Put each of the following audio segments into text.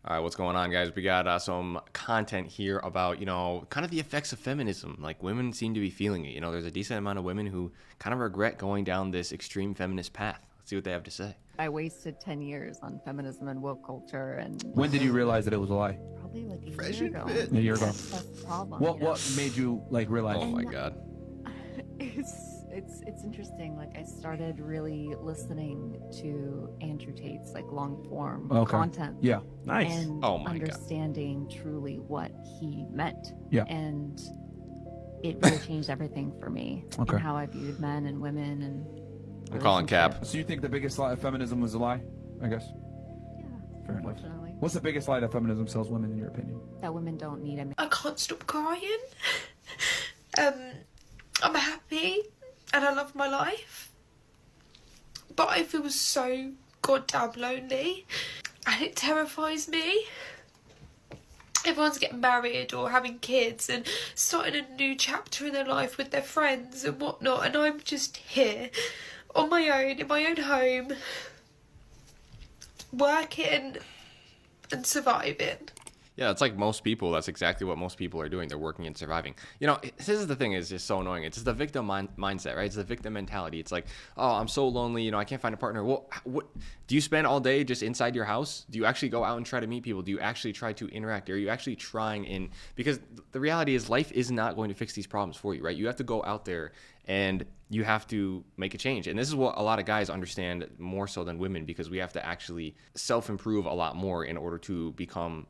All right, what's going on, guys? We got some content here about, kind of the effects of feminism. Like, women seem to be feeling it. There's a decent amount of women who kind of regret going down this extreme feminist path. Let's see what they have to say. I wasted 10 years on feminism and woke culture. And when did you realize that it was a lie? Probably like a Fresh year and ago. fit. A year ago. That's the problem. What made you realize? Oh my God. It's interesting. Like, I started really listening to Andrew Tate's long form content. Yeah. Nice. And Oh my God. understanding truly what he meant. Yeah. And it really changed everything for me Okay. and how I viewed men and women and I'm calling cap. So you think the biggest lie of feminism was a lie? I guess. Yeah, Fair enough. unfortunately. What's the biggest lie that feminism sells women, in your opinion? That women don't need a I can't stop crying. I'm happy and I love my life, but I feel so goddamn lonely and it terrifies me. Everyone's getting married or having kids and starting a new chapter in their life with their friends and whatnot, and I'm just here on my own, in my own home, working and surviving. Yeah, it's like most people. That's exactly what most people are doing. They're working and surviving. This is the thing. Is just so annoying. It's just the victim mindset, right? It's the victim mentality. It's like, oh, I'm so lonely. I can't find a partner. Well, what do you spend all day just inside your house? Do you actually go out and try to meet people? Do you actually try to interact? Are you actually trying in? Because the reality is, life is not going to fix these problems for you, right? You have to go out there and you have to make a change. And this is what a lot of guys understand more so than women, because we have to actually self-improve a lot more in order to become,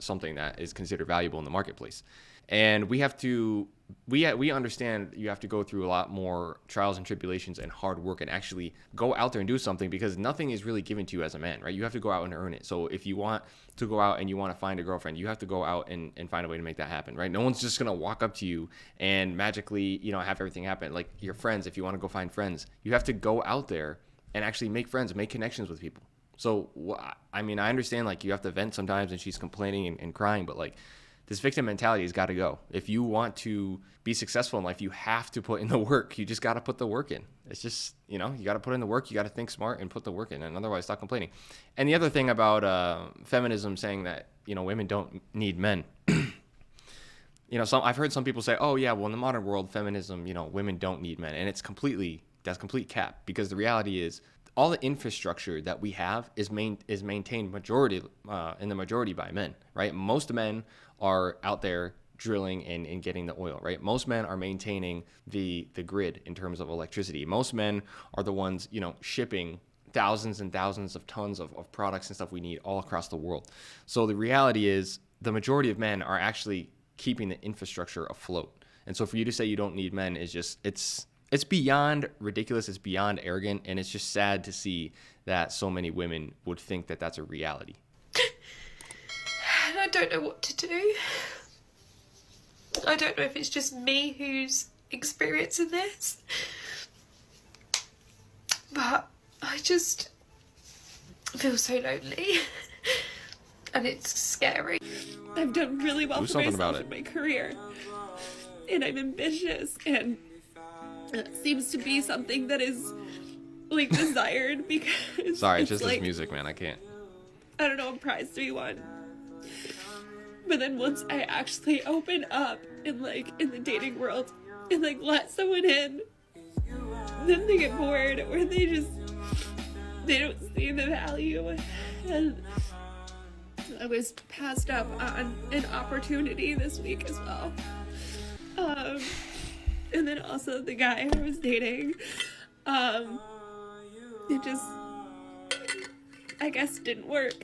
something that is considered valuable in the marketplace. And we understand you have to go through a lot more trials and tribulations and hard work and actually go out there and do something, because nothing is really given to you as a man, right? You have to go out and earn it. So if you want to go out and you want to find a girlfriend, you have to go out and find a way to make that happen, right? No one's just going to walk up to you and magically, have everything happen. Like your friends, if you want to go find friends, you have to go out there and actually make friends, make connections with people. So, I understand, you have to vent sometimes and she's complaining and crying, but, this victim mentality has got to go. If you want to be successful in life, you have to put in the work. You just got to put the work in. It's just, you got to put in the work. You got to think smart and put the work in, and otherwise stop complaining. And the other thing about feminism saying that, women don't need men. I've heard some people say, oh, yeah, well, in the modern world, feminism, women don't need men. And that's complete cap, because the reality is, all the infrastructure that we have is maintained in the majority by men, right? Most men are out there drilling and getting the oil, right? Most men are maintaining the grid in terms of electricity. Most men are the ones, shipping thousands and thousands of tons of products and stuff we need all across the world. So the reality is, the majority of men are actually keeping the infrastructure afloat. And so for you to say you don't need men is just, it's beyond ridiculous, it's beyond arrogant, and it's just sad to see that so many women would think that that's a reality. And I don't know what to do. I don't know if it's just me who's experiencing this, but I just feel so lonely and it's scary. I've done really well for myself in my career, and I'm ambitious, and it seems to be something that is desired, because sorry, it's just this music, man. I can't. I don't know, a prize to be won. But then once I actually open up in the dating world and let someone in, then they get bored, or they don't see the value. And I was passed up on an opportunity this week as well. And then also the guy I was dating, it just, I guess, didn't work.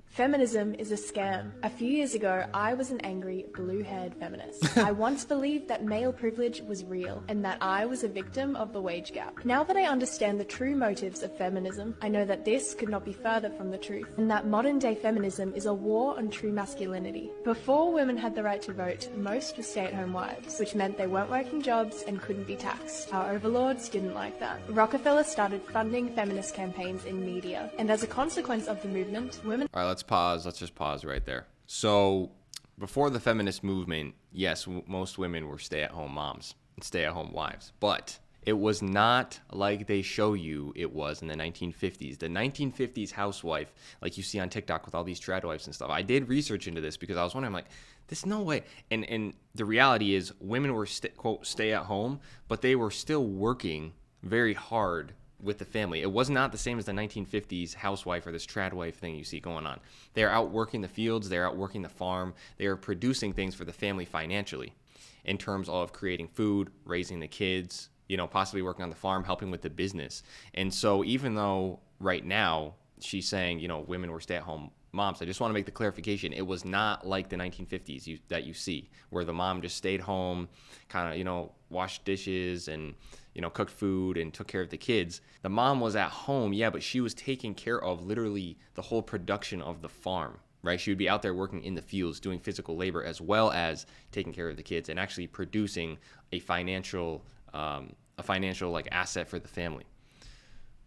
Feminism is a scam. A few years ago, I was an angry, blue-haired feminist. I once believed that male privilege was real and that I was a victim of the wage gap. Now that I understand the true motives of feminism, I know that this could not be further from the truth, and that modern-day feminism is a war on true masculinity. Before women had the right to vote, most were stay-at-home wives, which meant they weren't working jobs and couldn't be taxed. Our overlords didn't like that. Rockefeller started funding feminist campaigns in media, and as a consequence of the movement, women... All right, let's just pause right there. So before the feminist movement, yes, most women were stay-at-home moms and stay-at-home wives. But It was not like they show you it was in the 1950s. The 1950s housewife, like you see on TikTok with all these trad wives and stuff. I did research into this because I was wondering, like, there's no way. And the reality is women were, quote, stay at home, but they were still working very hard with the family. It was not the same as the 1950s housewife or this trad wife thing you see going on. They're out working the fields. They're out working the farm. They are producing things for the family financially in terms of creating food, raising the kids, you know, possibly working on the farm, helping with the business. And so even though right now she's saying, you know, women were stay-at-home moms, I just want to make the clarification. It was not like the 1950s that you see, where the mom just stayed home, kind of, you know, washed dishes and, you know, cooked food and took care of the kids. The mom was at home, yeah, but she was taking care of literally the whole production of the farm. Right, she would be out there working in the fields, doing physical labor, as well as taking care of the kids and actually producing a financial like asset for the family.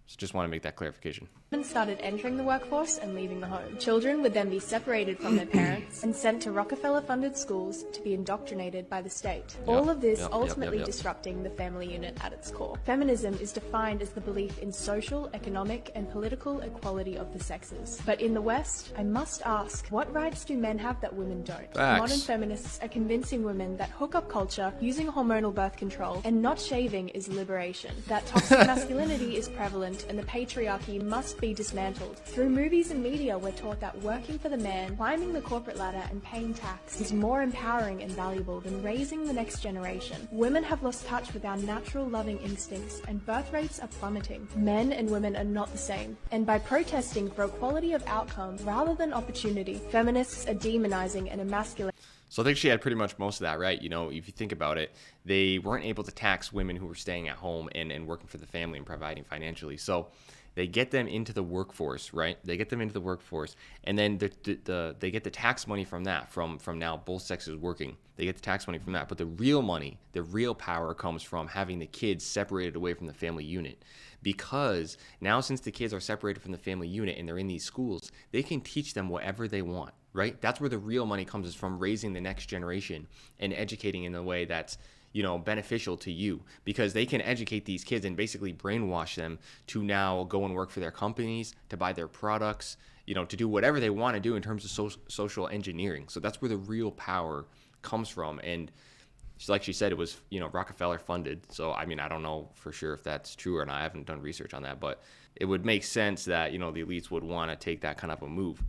So just want to make that clarification. Women started entering the workforce and leaving the home. Children would then be separated from their parents and sent to Rockefeller-funded schools to be indoctrinated by the state. All of this ultimately disrupting the family unit at its core. Feminism is defined as the belief in social, economic, and political equality of the sexes. But in the West, I must ask, what rights do men have that women don't? Facts. Modern feminists are convincing women that hookup culture, using hormonal birth control, and not shaving is liberation. That toxic masculinity is prevalent and the patriarchy must be dismantled. Through movies and media, we're taught that working for the man, climbing the corporate ladder, and paying tax is more empowering and valuable than raising the next generation. Women have lost touch with our natural loving instincts, and birth rates are plummeting. Men and women are not the same. And by protesting for equality of outcome rather than opportunity, feminists are demonizing and emasculating. So I think she had pretty much most of that right. You know, if you think about it, they weren't able to tax women who were staying at home and working for the family and providing financially. So they get them into the workforce, right? They get them into the workforce, and then they get the tax money from that, from now both sexes working. They get the tax money from that. But the real money, the real power comes from having the kids separated away from the family unit. Because now since the kids are separated from the family unit and they're in these schools, they can teach them whatever they want, right? That's where the real money comes, is from raising the next generation and educating in a way that's, you know, beneficial to you, because they can educate these kids and basically brainwash them to now go and work for their companies, to buy their products, you know, to do whatever they want to do in terms of social engineering. So that's where the real power comes from. And like she said, it was, you know, Rockefeller funded. So, I mean, I don't know for sure if that's true or not. I haven't done research on that, but it would make sense that, you know, the elites would want to take that kind of a move.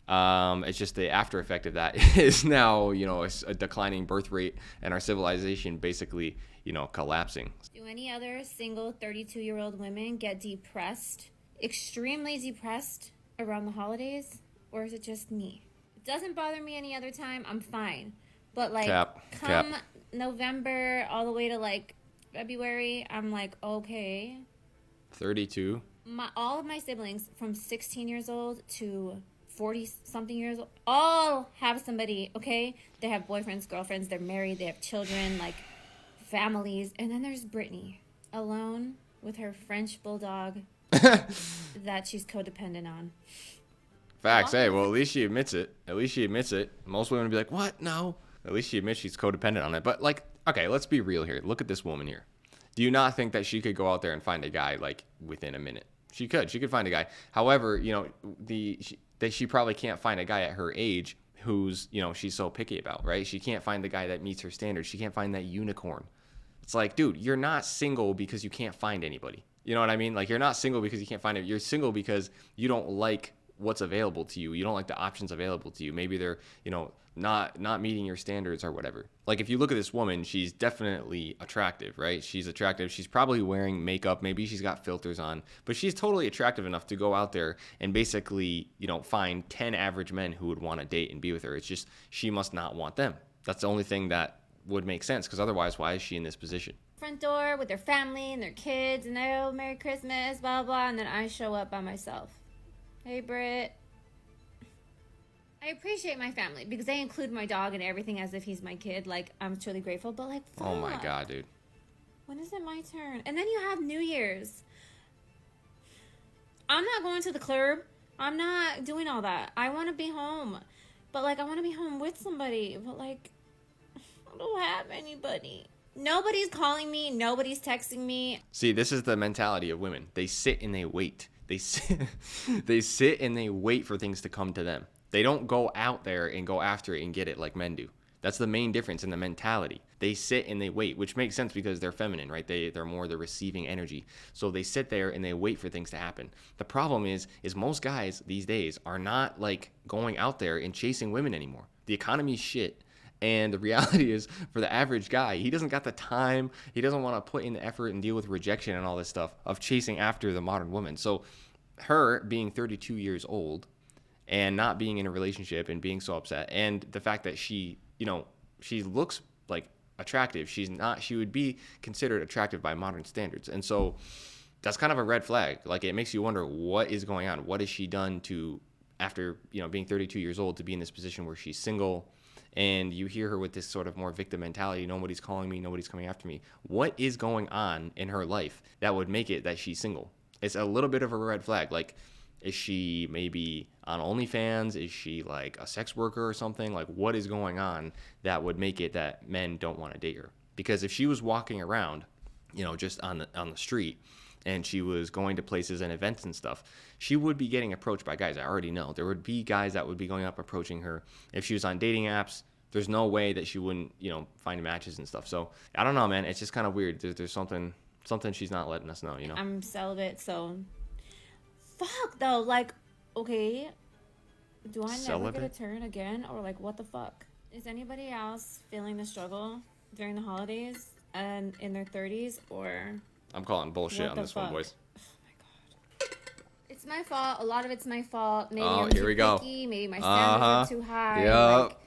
It's just the after effect of that is now, you know, a declining birth rate and our civilization basically, you know, collapsing. Do any other single 32-year-old women get depressed, extremely depressed around the holidays? Or is it just me? It doesn't bother me any other time. I'm fine. But like come November all the way to like February, I'm like, okay. 32. All of my siblings from 16 years old to 40-something years old all have somebody, okay? They have boyfriends, girlfriends, they're married, they have children, like families. And then there's Brittany, alone with her French bulldog that she's codependent on. Facts. Hey, well, at least she admits it. Most women would be like, what? No. At least she admits she's codependent on it. But, like, okay, let's be real here. Look at this woman here. Do you not think that she could go out there and find a guy, like, within a minute? She could. She could find a guy. However, you know, she probably can't find a guy at her age who's, you know, she's so picky about, right? She can't find the guy that meets her standards. She can't find that unicorn. It's like, dude, you're not single because you can't find anybody. You know what I mean? Like, you're not single because you can't find it. You're single because you don't like what's available to you. You don't like the options available to you. Maybe they're, you know, not meeting your standards or whatever. Like, if you look at this woman, she's definitely attractive, right? She's attractive. She's probably wearing makeup. Maybe she's got filters on, but she's totally attractive enough to go out there and basically, you know, find 10 average men who would want to date and be with her. It's just, she must not want them. That's the only thing that would make sense, because otherwise, why is she in this position? Front door with their family and their kids, and oh, Merry Christmas, blah, blah, and then I show up by myself. Hey, Britt. I appreciate my family because they include my dog and everything as if he's my kid. Like, I'm truly grateful, but like, fuck. Oh my God, dude. When is it my turn? And then you have New Year's. I'm not going to the club. I'm not doing all that. I want to be home. But like, I want to be home with somebody. But like, I don't have anybody. Nobody's calling me. Nobody's texting me. See, this is the mentality of women. They sit and they wait. They sit, they sit and they wait for things to come to them. They don't go out there and go after it and get it like men do. That's the main difference in the mentality. They sit and they wait, which makes sense because they're feminine, right? They're more the receiving energy. So they sit there and they wait for things to happen. The problem is most guys these days are not like going out there and chasing women anymore. The economy's shit. And the reality is, for the average guy, he doesn't got the time. He doesn't want to put in the effort and deal with rejection and all this stuff of chasing after the modern woman. So her being 32 years old and not being in a relationship and being so upset, and the fact that she, you know, she looks like attractive. She's not, she would be considered attractive by modern standards. And so that's kind of a red flag. Like, it makes you wonder what is going on. What has she done to, after, you know, being 32 years old, to be in this position where she's single? And you hear her with this sort of more victim mentality. Nobody's calling me. Nobody's coming after me. What is going on in her life that would make it that she's single? It's a little bit of a red flag. Like, is she maybe on OnlyFans? Is she like a sex worker or something? Like, what is going on that would make it that men don't want to date her? Because if she was walking around, you know, just on the street, and she was going to places and events and stuff, she would be getting approached by guys. I already know. There would be guys that would be going up approaching her. If she was on dating apps, there's no way that she wouldn't, you know, find matches and stuff. So I don't know, man. It's just kind of weird. There's something she's not letting us know, you know? I'm celibate, so fuck though. Like, okay, do I never get a turn again? Or like, what the fuck? Is anybody else feeling the struggle during the holidays and in their 30s, or... I'm calling bullshit on this one, boys. Oh my god. It's my fault. A lot of it's my fault. Maybe Oh, I'm here too we go. picky. Maybe my standards are too high. Yep. Like,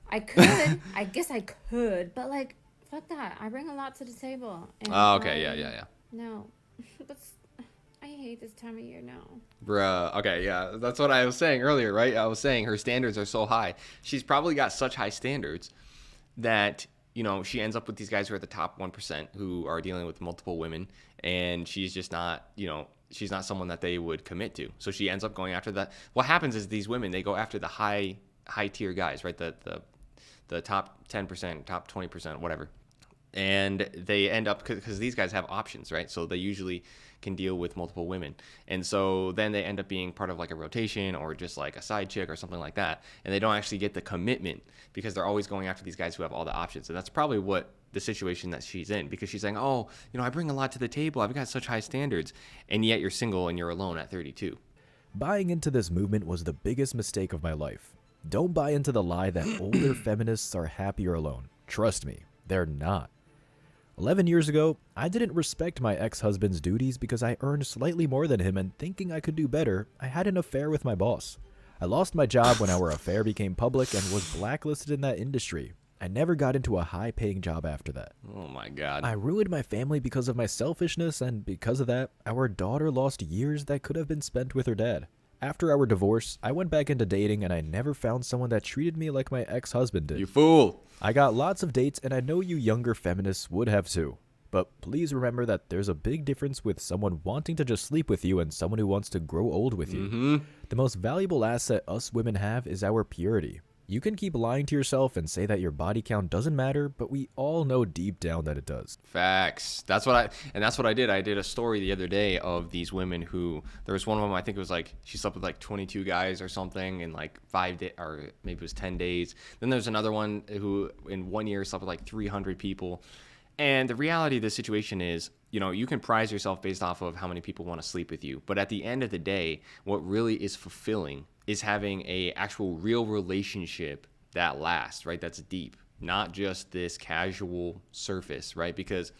I could. I guess I could. But like, fuck that. I bring a lot to the table. And Oh, okay. Yeah. No. But I hate this time of year now. Bruh. Okay, yeah. That's what I was saying earlier, right? I was saying her standards are so high. She's probably got such high standards that, you know, she ends up with these guys who are the top 1% who are dealing with multiple women, and she's just not, you know, she's not someone that they would commit to. So she ends up going after that. What happens is these women, they go after the high tier guys, right? The top 10%, top 20%, whatever. And they end up, because these guys have options, right? So they usually can deal with multiple women. And so then they end up being part of like a rotation or just like a side chick or something like that. And they don't actually get the commitment because they're always going after these guys who have all the options. And that's probably what the situation that she's in, because she's saying, oh, you know, I bring a lot to the table. I've got such high standards. And yet you're single and you're alone at 32. Buying into this movement was the biggest mistake of my life. Don't buy into the lie that older feminists are happier alone. Trust me, they're not. 11 years ago, I didn't respect my ex-husband's duties because I earned slightly more than him, and thinking I could do better, I had an affair with my boss. I lost my job when our affair became public and was blacklisted in that industry. I never got into a high-paying job after that. Oh my God. I ruined my family because of my selfishness, and because of that, our daughter lost years that could have been spent with her dad. After our divorce, I went back into dating, and I never found someone that treated me like my ex-husband did. You fool. I got lots of dates, and I know you younger feminists would have too. But please remember that there's a big difference with someone wanting to just sleep with you and someone who wants to grow old with you. The most valuable asset us women have is our purity. You can keep lying to yourself and say that your body count doesn't matter, but we all know deep down that it does. Facts. That's what I did. I did a story the other day of these women who, there was one of them, I think it was like, she slept with like 22 guys or something in like 5 days, or maybe it was 10 days. Then there's another one who in 1 year slept with like 300 people. And the reality of the situation is, you know, you can prize yourself based off of how many people want to sleep with you. But at the end of the day, what really is fulfilling is having a actual real relationship that lasts, right? That's deep, not just this casual surface, right? Because,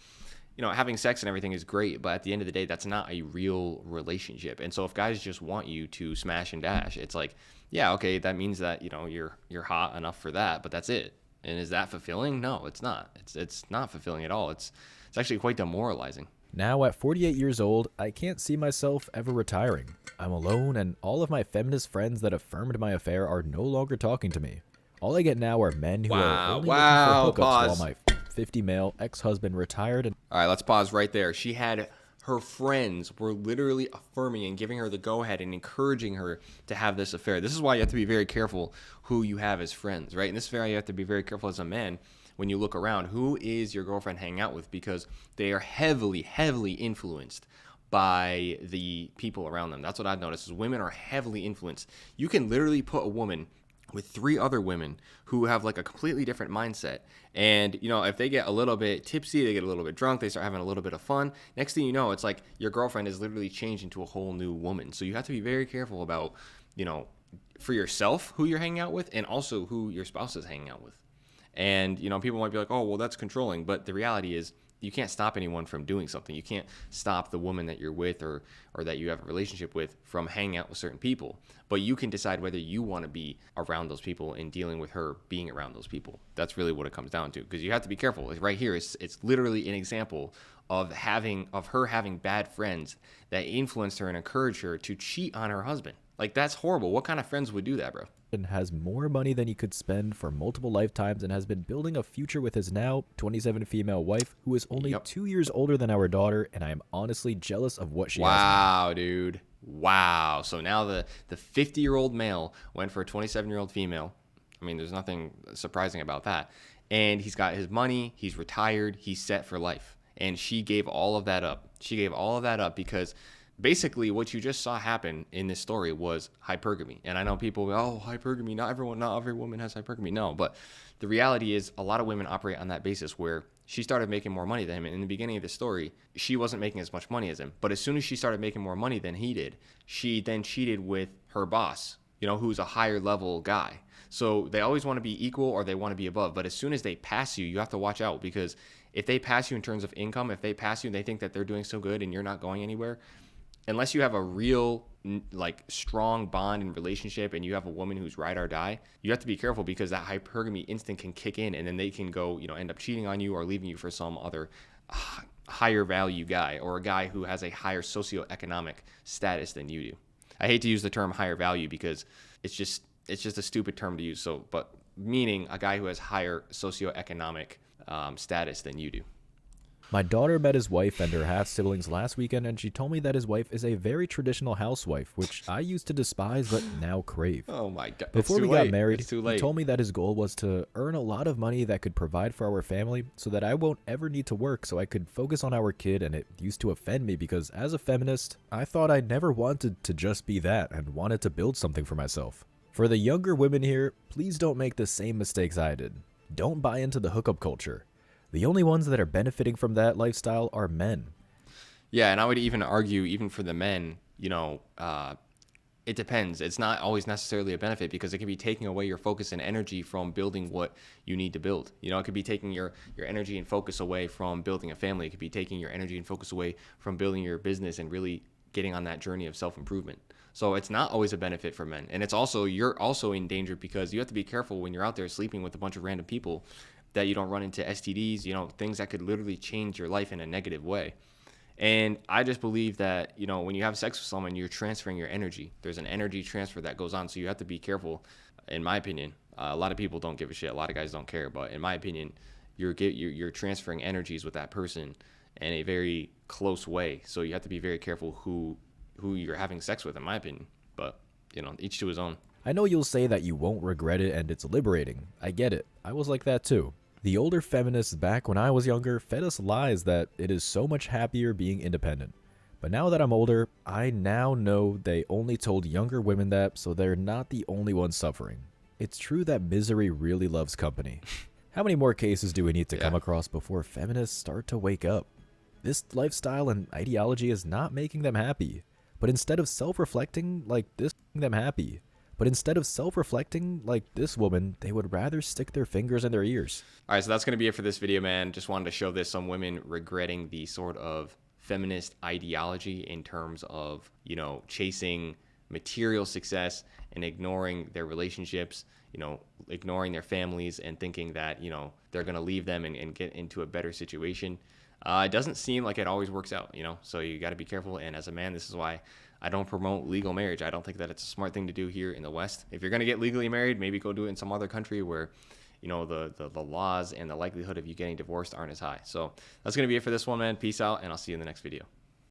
you know, having sex and everything is great, but at the end of the day, that's not a real relationship. And so if guys just want you to smash and dash, it's like, yeah, okay, that means that, you know, you're hot enough for that, but that's it. And is that fulfilling? No, it's not. It's not fulfilling at all. It's actually quite demoralizing. Now, at 48 years old, I can't see myself ever retiring. I'm alone, and all of my feminist friends that affirmed my affair are no longer talking to me. All I get now are men who are only looking for hookups while my 50 male ex-husband retired. And all right, let's pause right there. She had her friends were literally affirming and giving her the go-ahead and encouraging her to have this affair. This is why you have to be very careful who you have as friends, right? And this is why you have to be very careful as a man when you look around, who is your girlfriend hanging out with? Because they are heavily, heavily influenced by the people around them. That's what I've noticed, is women are heavily influenced. You can literally put a woman with 3 other women who have like a completely different mindset. And, you know, if they get a little bit tipsy, they get a little bit drunk, they start having a little bit of fun. Next thing you know, it's like your girlfriend is literally changed into a whole new woman. So you have to be very careful about, you know, for yourself, who you're hanging out with, and also who your spouse is hanging out with. And, you know, people might be like, oh, well, that's controlling. But the reality is, you can't stop anyone from doing something. You can't stop the woman that you're with or that you have a relationship with from hanging out with certain people. But you can decide whether you want to be around those people and dealing with her being around those people. That's really what it comes down to, because you have to be careful. Right here, it's literally an example of her having bad friends that influenced her and encouraged her to cheat on her husband. Like, that's horrible. What kind of friends would do that, bro? And has more money than he could spend for multiple lifetimes and has been building a future with his now 27 female wife, who is only 2 years older than our daughter, and I am honestly jealous of what she has. Wow, dude. Wow. So now the 50-year-old male went for a 27-year-old female. I mean, there's nothing surprising about that. And he's got his money, he's retired, he's set for life. And she gave all of that up. She gave all of that up because basically what you just saw happen in this story was hypergamy. And I know people, oh, hypergamy, not every woman has hypergamy. No, but the reality is a lot of women operate on that basis, where she started making more money than him. And in the beginning of the story, she wasn't making as much money as him. But as soon as she started making more money than he did, she then cheated with her boss, you know, who's a higher level guy. So they always want to be equal or they want to be above. But as soon as they pass you, you have to watch out, because if they pass you in terms of income, if they pass you and they think that they're doing so good and you're not going anywhere, unless you have a real, like, strong bond and relationship and you have a woman who's ride or die, you have to be careful, because that hypergamy instinct can kick in and then they can go, you know, end up cheating on you or leaving you for some other higher value guy, or a guy who has a higher socioeconomic status than you do. I hate to use the term higher value because it's just a stupid term to use. So, but meaning a guy who has higher socioeconomic status than you do. My daughter met his wife and her half-siblings last weekend, and she told me that his wife is a very traditional housewife, which I used to despise but now crave. Oh my God. Before we got married, he told me that his goal was to earn a lot of money that could provide for our family so that I won't ever need to work, so I could focus on our kid. And it used to offend me because as a feminist, I thought I never wanted to just be that and wanted to build something for myself. For the younger women here, please don't make the same mistakes I did. Don't buy into the hookup culture. The only ones that are benefiting from that lifestyle are men. Yeah, and I would even argue, even for the men, you know, it depends. It's not always necessarily a benefit, because it can be taking away your focus and energy from building what you need to build. You know, it could be taking your energy and focus away from building a family. It could be taking your energy and focus away from building your business and really getting on that journey of self-improvement. So it's not always a benefit for men. And it's also, you're also in danger, because you have to be careful when you're out there sleeping with a bunch of random people that you don't run into STDs, you know, things that could literally change your life in a negative way. And I just believe that, you know, when you have sex with someone, you're transferring your energy. There's an energy transfer that goes on. So you have to be careful, in my opinion. A lot of people don't give a shit. A lot of guys don't care. But in my opinion, you're transferring energies with that person in a very close way. So you have to be very careful who you're having sex with, in my opinion. But, you know, each to his own. I know you'll say that you won't regret it and it's liberating. I get it. I was like that too. The older feminists back when I was younger fed us lies that it is so much happier being independent. But now that I'm older, I now know they only told younger women that, so they're not the only ones suffering. It's true that misery really loves company. How many more cases do we need to come across before feminists start to wake up? This lifestyle and ideology is not making them happy. But instead of self-reflecting like this woman, they would rather stick their fingers in their ears. All right, so that's going to be it for this video, man. Just wanted to show this, some women regretting the sort of feminist ideology in terms of, you know, chasing material success and ignoring their relationships, you know, ignoring their families and thinking that, you know, they're going to leave them and get into a better situation. It doesn't seem like it always works out, you know, so you got to be careful. And as a man, this is why I don't promote legal marriage. I don't think that it's a smart thing to do here in the West. If you're going to get legally married, maybe go do it in some other country where, you know, the laws and the likelihood of you getting divorced aren't as high. So that's going to be it for this one, man. Peace out, and I'll see you in the next video.